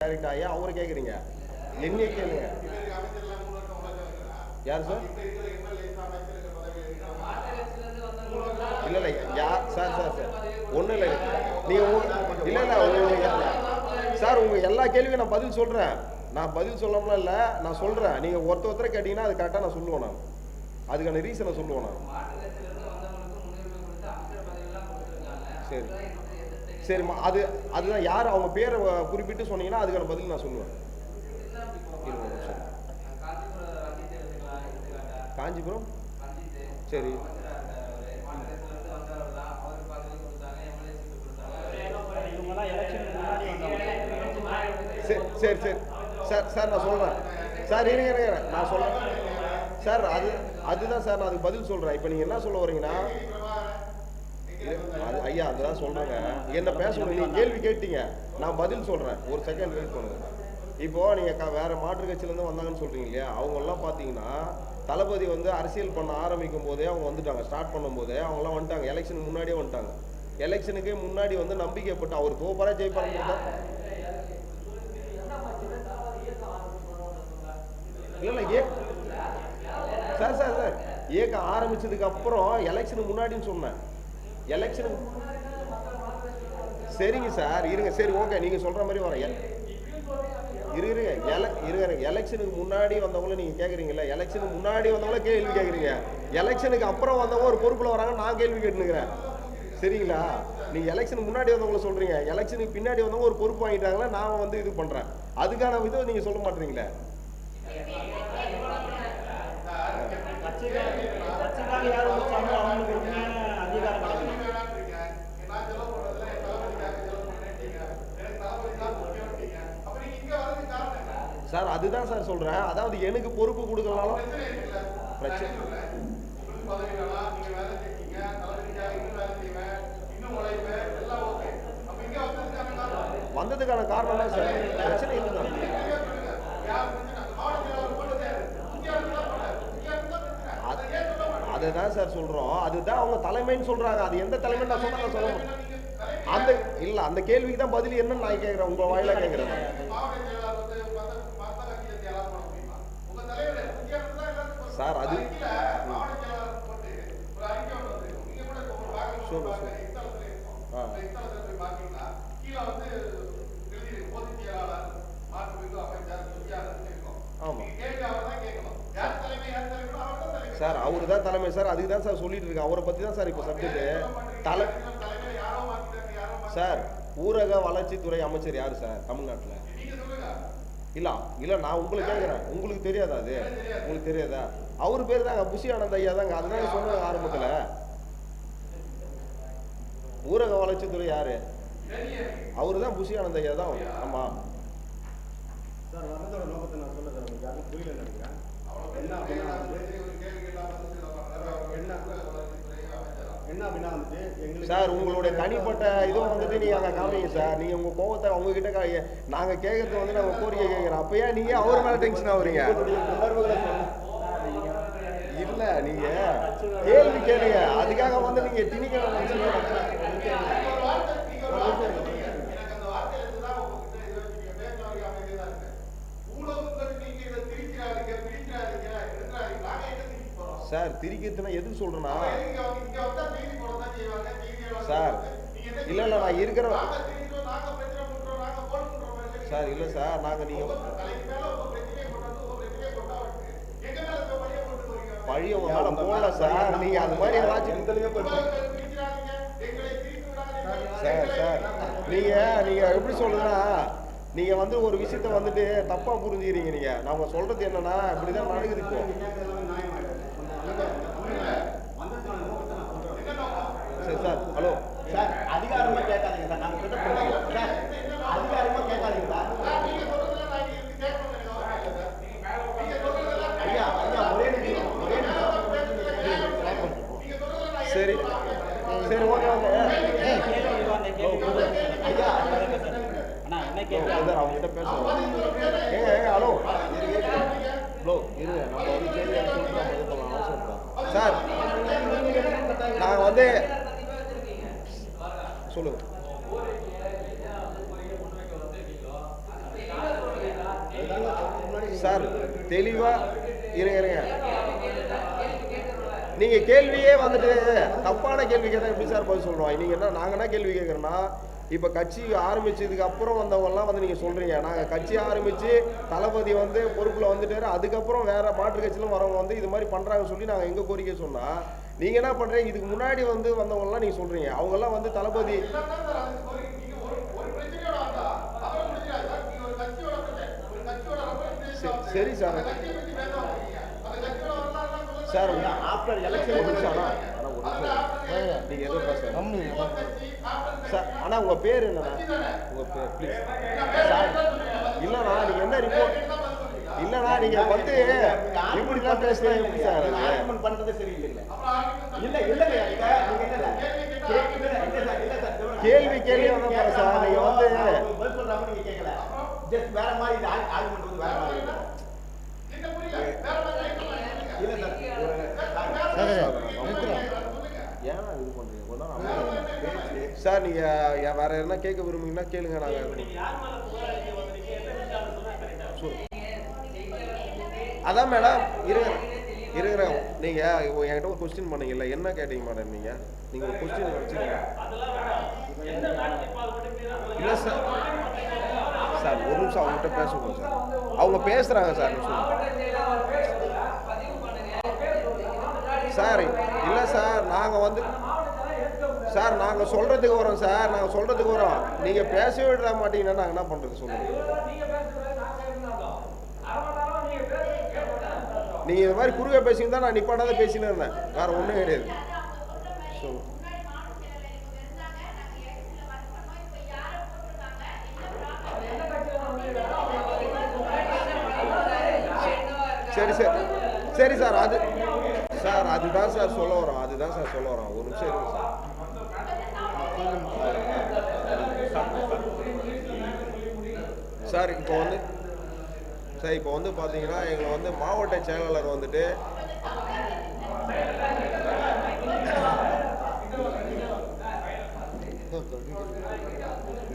Direct ஆகி அவரை கேட்குறீங்க, என்னையே கேளுங்க. யார் சார்? இல்லை இல்லை யார் சார்? சார் சார் ஒன்றும் இல்லை, நீங்கள் இல்லை இல்லை சார், உங்கள் எல்லா கேள்வியும் நான் பதில் சொல்கிறேன். நான் பதில் சொல்லாமலாம் இல்லை, நான் சொல்கிறேன். நீங்கள் ஒருத்தரை கேட்டிங்கன்னா அது கரெக்டாக நான் சொல்லுவேன். நான் அதுக்கான ரீசனை சொல்லுவேன். நான் சரி சரிம்மா, அதுதான் யார் அவங்க பேரை குறிப்பிட்டு சொன்னீங்கன்னா அதுக்கான பதில் நான் சொல்லுவேன். காஞ்சிபுரம் சரி சரி சரி சார். சார் நான் சொல்கிறேன் சார், இருங்க நான் சொல்கிறேன் சார். அதுதான் சார் நான் அதுக்கு பதில் சொல்கிறேன். இப்போ நீங்கள் என்ன சொல்ல வரீங்கன்னா, அது ஐயா அதுதான் சொல்கிறேங்க, என்ன பேச நீங்கள் கேள்வி கேட்டீங்க, நான் பதில் சொல்கிறேன். ஒரு செகண்ட் வெயிட் பண்ணுங்க. இப்போது நீங்கள் வேறு மாற்று கட்சியிலேருந்து வந்தாங்கன்னு சொல்கிறீங்க இல்லையா, அவங்கெல்லாம் பார்த்தீங்கன்னா தளபதி வந்து அரசியல் பண்ண ஆரம்பிக்கும் போதே அவங்க வந்துட்டாங்க. ஸ்டார்ட் பண்ணும்போதே அவங்களாம் வந்துட்டாங்க, எலெக்ஷனுக்கு முன்னாடியே வந்துட்டாங்க. எலெக்ஷனுக்கு முன்னாடி வந்து நம்பிக்கைப்பட்டு அவர் தோப்பாரா ஜெயிப்பாருன்னு இல்லை இல்லை சார் சார் சார் இயக்கம் ஆரம்பிச்சதுக்கு அப்புறம் எலெக்ஷனுக்கு முன்னாடின்னு சொன்னேன். எலெக்ஷனுக்கு சரிங்க சார், இருங்க சரி ஓகே, நீங்கள் சொல்கிற மாதிரி வரேன். இருங்க எலெக்ஷனுக்கு முன்னாடி வந்தவங்கள நீங்கள் கேட்குறீங்களா? எலெக்ஷனுக்கு முன்னாடி வந்தவங்கள கேள்வி கேட்குறீங்க, எலெக்ஷனுக்கு அப்புறம் வந்தவங்க ஒரு பொறுப்பில் வராங்க, நான் கேள்வி கேட்டுனுக்கிறேன். சரிங்களா? நீங்கள் எலெக்ஷனுக்கு முன்னாடி வந்தவங்கள சொல்கிறீங்க, எலெக்ஷனுக்கு பின்னாடி வந்தவங்க ஒரு பொறுப்பு வாங்கிட்டாங்களா, நான் வந்து இது பண்ணுறேன். அதுக்கான இதை நீங்கள் சொல்ல மாட்டீங்களே. சார் அதுதான் சார் சொல்றேன், அதாவது எனக்கு பொறுப்பு கொடுக்கறனால பிரச்சனை. வந்ததுக்கான காரணம் தான் சார், பிரச்சனை இதுதான். அதுதான் சார் சொல்றோம், அதுதான் அவங்க தலைமைன்னு சொல்றாங்க. அது எந்த தலைமைன்னு நான் சொன்னா சொல்ல முடியும். அந்த இல்ல அந்த கேள்விக்கு தான் பதில் என்னன்னு நான் கேட்கிறேன், உங்க வாயில கேட்கிறேன். சார் அது சார் அவரு தான் தலைமை சார், அதுக்கு தான் சார் சொல்லிட்டு இருக்கேன். அவரை பத்தி தான் சார் இப்போ சப்ஜெக்ட். சார் ஊரக வளர்ச்சித்துறை அமைச்சர் யாரு சார் தமிழ்நாட்டில்? இல்ல நான் உங்களுக்கு கேட்குறேன், உங்களுக்கு தெரியாதா? அது உங்களுக்கு தெரியாதா? அவரு பேர் தாங்க புஷி ஆனந்த் ஐயா தாங்க. அதுதான் சொன்ன ஆரம்பத்தில். ஊரக வளர்ச்சித்துறை யாரு? அவரு தான் புஷி ஆனந்த் ஐயா தான். ஆமா சார், வந்ததோட நோக்கத்தை நான் சொல்ல சார், யாரும் புரியல நினைக்கிறேன். என்ன அப்படின்னா வந்துட்டு எங்களுக்கு சார் உங்களுடைய தனிப்பட்ட இதுவும் வந்துட்டு நீங்க அங்கே காமிங்க சார். நீங்க உங்க கோவத்தை அவங்க கிட்ட நாங்க கேட்கறது வந்து நாங்க கோரிக்கை கேட்கிறோம். அப்பயே நீங்க அவர் மேல டென்ஷன் ஆகுறீங்க. இல்ல நீங்க கேள்வி கேளுங்க, அதுக்காக வந்து நீங்க திணிக்கணும். சார் திரிக்கிறதுனா எதுக்கு சொல்றேன்னா சார், இல்ல நான் இருக்கிற சார், இல்ல சார் நாங்க நீங்க பழிய உங்களால போடல சார். நீங்க அது மாதிரி ஏதாச்சும் சார் சார் நீங்க எப்படி சொல்லுன்னா, நீங்க வந்து ஒரு விஷயத்த வந்துட்டு தப்பா புரிஞ்சுக்கிறீங்க. நீங்க நாங்க சொல்றது என்னன்னா இப்படிதான் நடக்குது. இப்போ சரி சார், ஹலோ சார், அதிகாரமா கேட்காதீங்க சார், நாங்க கிட்ட சார் அதிகாரமா கேட்காதீங்க சார். ஐயா ஒரே சரி சரி ஓகே ஓகே. ஐயா அவங்க கிட்ட பேசுறோம். ஏங்க ஹலோ ப்ரோ இருங்க, நம்ம வந்து கேள்வி சொல்லிட்டு நம்ம இது பண்ணலாம். அவசரம் சார், நாங்கள் வந்து சொல்லுங்க. சார் தெளிவா இருங்க. நீங்க கேள்வியே வந்துட்டு தப்பான கேள்வி கேட்டா எப்படி சார் பதில் சொல்றோம்? நீங்க என்ன நாங்க என்ன கேள்வி கேட்கறோம்னா, இப்ப கட்சி ஆரம்பிச்சதுக்கு அப்புறம் வந்தவங்க எல்லாம் வந்து நீங்க சொல்றீங்க நாங்க கட்சி ஆரம்பிச்சு தளபதி வந்து பொறுப்புல வந்துட்டாரு, அதுக்கப்புறம் வேற மாற்று கட்சியிலும் வரவங்க வந்து இது மாதிரி பண்றாங்கன்னு சொல்லி நாங்க எங்க கோரிக்கை சொன்னா, நீங்க என்ன பண்றீங்க? இதுக்கு முன்னாடி வந்து வந்தவங்க எல்லாம் நீங்க சொல்றீங்க அவங்க எல்லாம் வந்து தளபதி சரி சார். சார் ஆஃப்டர் எலெக்ஷன் ஒரு நிமிஷம் நீங்க எதுவும் பேச சார். ஆனா உங்க பேர் என்னண்ணா? உங்க பேர் ப்ளீஸ் சார். இல்லண்ணா நீங்க என்ன ரிப்போர்ட் இல்லண்ணா நீங்க வந்து இப்படிதான் பேசுனா எப்படி சார்? ஆர்குமெண்ட் பண்றது சரியில்லைங்க. இல்லங்க கேள்வி வந்து போற சார். நீங்க வந்து பதில் சொல்றாங்க நீங்க கேட்கல. ஜஸ்ட் வேற மாதிரி இந்த ஆர்குமெண்ட் வந்து வேற மாதிரி இருக்கு. இல்ல சார் நீங்க வேற என்ன கேட்க விரும்புறீங்கன்னா கேளுங்க. நாங்க அதான் மேடம் இருக்கிறேன். நீங்க என்கிட்ட ஒரு கொஸ்டின் பண்ணீங்கல்ல, என்ன கேட்டீங்க மேடம்? நீங்க ஒரு கொஸ்டின் வச்சுருங்க. இல்ல சார் சார் ஒரு நிமிஷம் அவங்ககிட்ட பேசுவோம் சார். அவங்க பேசுறாங்க சார். சார் இல்ல சார் நாங்க வந்து சார் நாங்க சொல்றதுக்கு வரோம் சார். நாங்க சொல்றதுக்கு வரோம். நீங்க பேசவே விட மாட்டீங்கன்னா நாங்க என்ன பண்றது சொல்லுங்க? நீங்க இது மாதிரி குறுக பேசிங்க தான் நான் நிப்பாட்டாத பேசினே இருந்தேன். வேற ஒண்ணும் கிடையாது. சரி சரி சரி சார். அதுதான் சார் சொல்ல வரோம். ஒரு நிமிஷம் இருங்க சார். இப்போ வந்து பார்த்தீங்கன்னா எங்களை வந்து மாவட்ட செயலாளர் வந்துட்டு